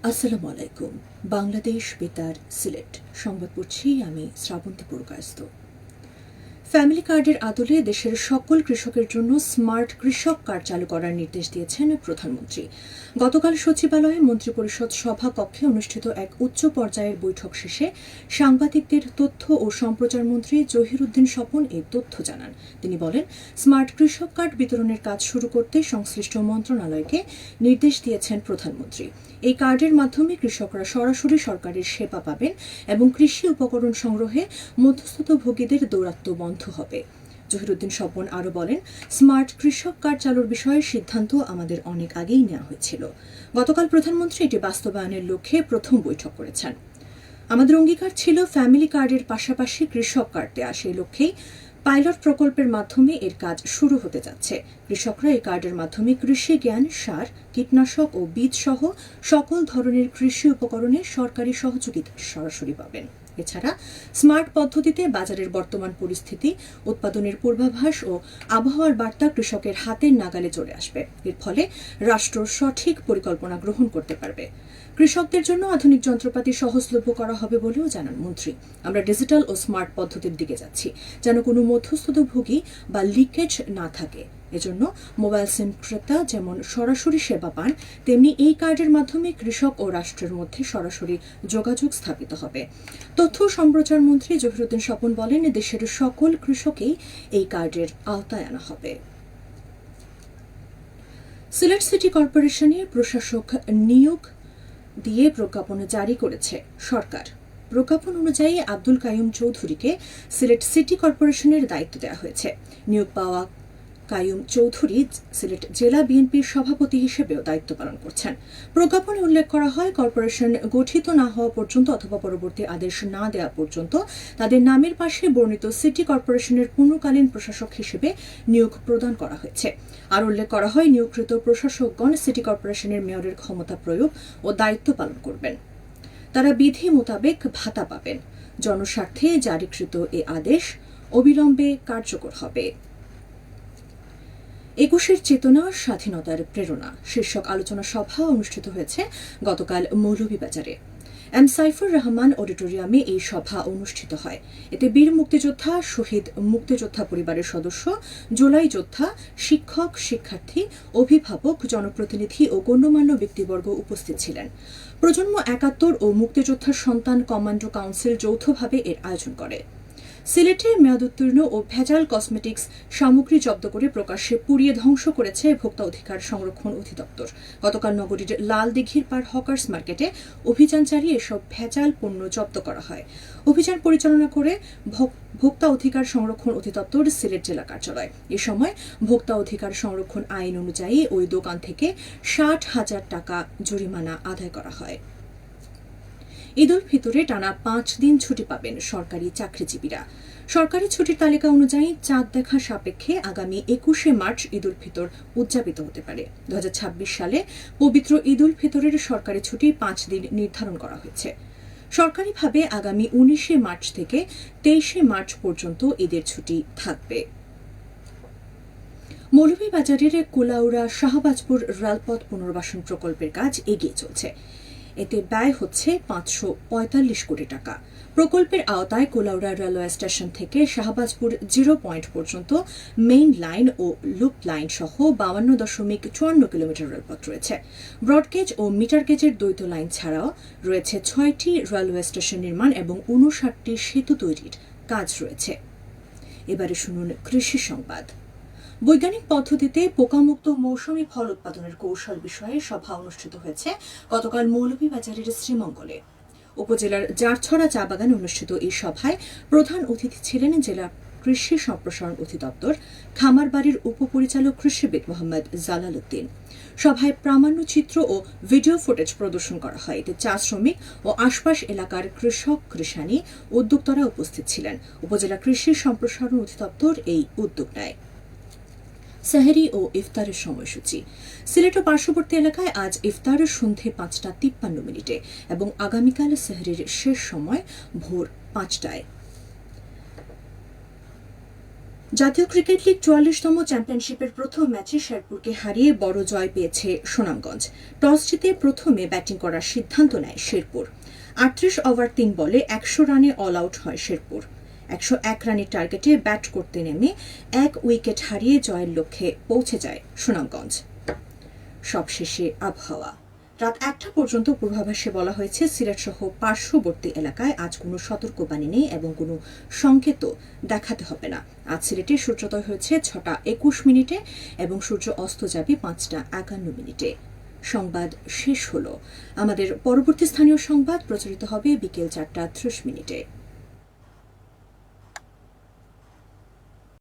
আসসালামু আলাইকুম। বাংলাদেশ বেতার সিলেট সংবাদ পড়ছি আমি শ্রাবন্তী পুরকায়স্থ। ফ্যামিলি কার্ডের আদলে দেশের সকল কৃষকের জন্য স্মার্ট কৃষক কার্ড চালু করার নির্দেশ দিয়েছেন প্রধানমন্ত্রী। গতকাল সচিবালয়ে মন্ত্রিপরিষদ সভা কক্ষে অনুষ্ঠিত এক উচ্চ পর্যায়ের বৈঠক শেষে সাংবাদিকদের তথ্য ও সম্প্রচার মন্ত্রী জহিরুদ্দিন স্বপন এই তথ্য জানান। তিনি বলেন, স্মার্ট কৃষক কার্ড বিতরণের কাজ শুরু করতে সংশ্লিষ্ট মন্ত্রণালয়কে নির্দেশ দিয়েছেন প্রধানমন্ত্রী। এই কার্ডের মাধ্যমে কৃষকরা সরাসরি সরকারের সেবা পাবেন এবং কৃষি উপকরণ সংগ্রহে মধ্যস্থতাভোগীদের দৌরাত্ম্য বন্ধ হবে। জহিরুদ্দিন স্বপন আরও বলেন, স্মার্ট কৃষক কার্ড চালুর বিষয়ে সিদ্ধান্ত আমাদের অনেক আগেই নেওয়া হয়েছিল। গতকাল প্রধানমন্ত্রী এটি বাস্তবায়নের লক্ষ্যে প্রথম বৈঠক করেছেন। আমাদের অঙ্গীকার ছিল ফ্যামিলি কার্ডের পাশাপাশি কৃষক কার্ড দেওয়া। সেই লক্ষ্যেই পাইলট প্রকল্পের মাধ্যমে এর কাজ শুরু হতে যাচ্ছে। কৃষকরা এই কার্ডের মাধ্যমে কৃষি জ্ঞান, সার, কীটনাশক ও বীজ সহ সকল ধরনের কৃষি উপকরণে সরকারি সহযোগিতা সরাসরি পাবেন। এছাড়া স্মার্ট পদ্ধতিতে বাজারের বর্তমান পরিস্থিতি, উৎপাদনের পূর্বাভাস ও আবহাওয়ার বার্তা কৃষকের হাতের নাগালে চলে আসবে। এর ফলে রাষ্ট্র সঠিক পরিকল্পনা গ্রহণ করতে পারবে। কৃষকদের জন্য আধুনিক যন্ত্রপাতি সহজলভ্য করা হবে বলেও জানান মন্ত্রী। আমরা ডিজিটাল ও স্মার্ট পদ্ধতির দিকে যাচ্ছি, যেন কোনো মধ্যস্থতাভোগী বা লিকেজ না থাকে। এজন্য মোবাইল সিম ক্রেতা যেমন সরাসরি সেবা পান, তেমনি এই কার্ডের মাধ্যমে কৃষক ও রাষ্ট্রের মধ্যে সরাসরি যোগাযোগ স্থাপিত হবে। তথ্য ও সম্প্রচার মন্ত্রী জহিরুদ্দিন স্বপন বলেন, দেশের সকল কৃষকই এই কার্ডের আওতায় আনা হবে। সিলেট সিটি কর্পোরেশনে প্রশাসক নিয়োগ দিয়ে প্রজ্ঞাপন জারি করেছে সরকার। প্রজ্ঞাপন অনুযায়ী আব্দুল কাইয়ুম চৌধুরীকে সিলেট সিটি কর্পোরেশনের দায়িত্ব দেওয়া হয়েছে। নিয়োগ পাওয়া কাইয়ুম চৌধুরী সিলেট জেলা বিএনপির সভাপতি হিসেবেও দায়িত্ব পালন করছেন। প্রজ্ঞাপনে উল্লেখ করা হয়, কর্পোরেশন গঠিত না হওয়া পর্যন্ত অথবা পরবর্তী আদেশ না দেওয়া পর্যন্ত তাদের নামের পাশে বর্ণিত সিটি কর্পোরেশনের পূর্ণকালীন প্রশাসক হিসেবে নিয়োগ প্রদান করা হয়েছে। আর উল্লেখ করা হয়, নিয়োগকৃত প্রশাসকগণ সিটি কর্পোরেশনের মেয়রের ক্ষমতা প্রয়োগ ও দায়িত্ব পালন করবেন। তারা বিধি মোতাবেক ভাতা পাবেন। জনস্বার্থে জারিকৃত এ আদেশ অবিলম্বে কার্যকর হবে। ২১-এর চেতনা, স্বাধীনতার প্রেরণা শীর্ষক আলোচনা সভা অনুষ্ঠিত হয়েছে গতকাল মৌলভীবাজারে। এম সাইফুর রহমান অডিটোরিয়ামে এই সভা অনুষ্ঠিত হয়। এতে বীর মুক্তিযোদ্ধা, শহীদ মুক্তিযোদ্ধা পরিবারের সদস্য, জুলাই যোদ্ধা, শিক্ষক, শিক্ষার্থী, অভিভাবক, জনপ্রতিনিধি ও গণ্যমান্য ব্যক্তিবর্গ উপস্থিত ছিলেন। প্রজন্ম ৭১ ও মুক্তিযোদ্ধার সন্তান কমান্ডো কাউন্সিল যৌথভাবে এর আয়োজন করে। সিলেটে মেয়াদোত্তীর্ণ ও ভেজাল কসমেটিক্স সামগ্রী জব্দ করে প্রকাশ্যে পুড়িয়ে ধ্বংস করেছে ভোক্তা অধিকার সংরক্ষণ অধিদপ্তর। গতকাল নগরীর লাল দিঘির পাড় হকার্স মার্কেটে অভিযান চালিয়ে এসব ভেজাল পণ্য জব্দ করা হয়। অভিযান পরিচালনা করে ভোক্তা অধিকার সংরক্ষণ অধিদপ্তর সিলেট জেলা কার্যালয়। এ সময় ভোক্তা অধিকার সংরক্ষণ আইন অনুযায়ী ওই দোকান থেকে ৬০,০০০ টাকা জরিমানা আদায় করা হয়। ঈদ উল ফিতরে টানা ৫ দিন ছুটি পাবেন সরকারি চাকরিজীবীরা। সরকারি ছুটির তালিকা অনুযায়ী চাঁদ দেখা সাপেক্ষে আগামী ২১শে মার্চ ঈদ উল ফিতর উদযাপিত হতে পারে। ২০২৬ সালে পবিত্র ঈদ উল ফিতরের সরকারি ছুটি ৫ দিন নির্ধারণ করা হয়েছে। সরকারিভাবে আগামী ১৯শে মার্চ থেকে ২৩শে মার্চ পর্যন্ত ঈদের ছুটি থাকবে। মৌলভীবাজারের কুলাউড়া শাহবাজপুর রেলপথ পুনর্বাসন প্রকল্পের কাজ এগিয়ে চলছে। এতে ব্যয় হচ্ছে ৫৪৫ কোটি টাকা। প্রকল্পের আওতায় কুলাউড়া রেলওয়ে স্টেশন থেকে শাহবাজপুর 0 পয়েন্ট পর্যন্ত মেইন লাইন ও লুপ লাইন সহ ৫২.৫৪ কিলোমিটার রেলপথ রয়েছে। ব্রডগেজ ও মিটার গেজের দ্বৈত লাইন ছাড়াও রয়েছে ৬টি রেলওয়ে স্টেশন নির্মাণ এবং ৫৯টি সেতু তৈরির কাজ রয়েছে। এবারে শুনুন কৃষি সংবাদ। বৈজ্ঞানিক পদ্ধতিতে পোকামুক্ত মৌসুমী ফল উৎপাদনের কৌশল বিষয়ে সভা অনুষ্ঠিত হয়েছে গতকাল মৌলভীবাজারের শ্রীমঙ্গলে। উপজেলার জারছড়া চা বাগানে অনুষ্ঠিত এই সভায় প্রধান অতিথি ছিলেন জেলা কৃষি সম্প্রসারণ অধিদপ্তর খামারবাড়ির উপপরিচালক কৃষিবিদ মোহাম্মদ জালাল উদ্দিন। সভায় প্রামাণ্যচিত্র ও ভিডিও ফুটেজ প্রদর্শন করা হয়। এতে চা শ্রমিক ও আশপাশ এলাকার কৃষক, কৃষানী, উদ্যোক্তারা উপস্থিত ছিলেন। উপজেলা কৃষি সম্প্রসারণ অধিদপ্তর এই উদ্যোগ নেয়। সেহরি ও ইফতারের সময়সূচি। সিলেট ও পার্শ্ববর্তী এলাকায় আজ ইফতার সন্ধে ৫টা ৫৩ এবং আগামীকাল সেহরির শেষ সময় ভোর ৫টায়। জাতীয় ক্রিকেট লিগ ৪৪তম চ্যাম্পিয়নশিপের প্রথম ম্যাচে শেরপুরকে হারিয়ে বড় জয় পেয়েছে সুনামগঞ্জ। টস জিতে প্রথমে ব্যাটিং করার সিদ্ধান্ত নেয় শেরপুর। ৩৮ ওভার ৩ বলে ১০০ রানে অল আউট হয় শেরপুর। ১০১ রানের টার্গেটে ব্যাট করতে নেমে ১ উইকেট হারিয়ে জয়ের লক্ষ্যে পৌঁছে যায় সুনামগঞ্জ। সবশেষে আবহাওয়া। রাত ১টা পর্যন্ত পূর্বাভাসে বলা হয়েছে সিলেটসহ পার্শ্ববর্তী এলাকায় আজ কোনো সতর্কবাণী নেই এবং কোনো সংকেতও দেখাতে হবে না। আজ সিলেটে সূর্যোদয় হয়েছে ৬টা ২১ মিনিটে এবং সূর্য অস্ত যাবে ৫টা ৫১ মিনিটে। সংবাদ শেষ হলো। আমাদের পরবর্তী স্থানীয় সংবাদ প্রচারিত হবে বিকেল ৪টা ৩০ মিনিটে।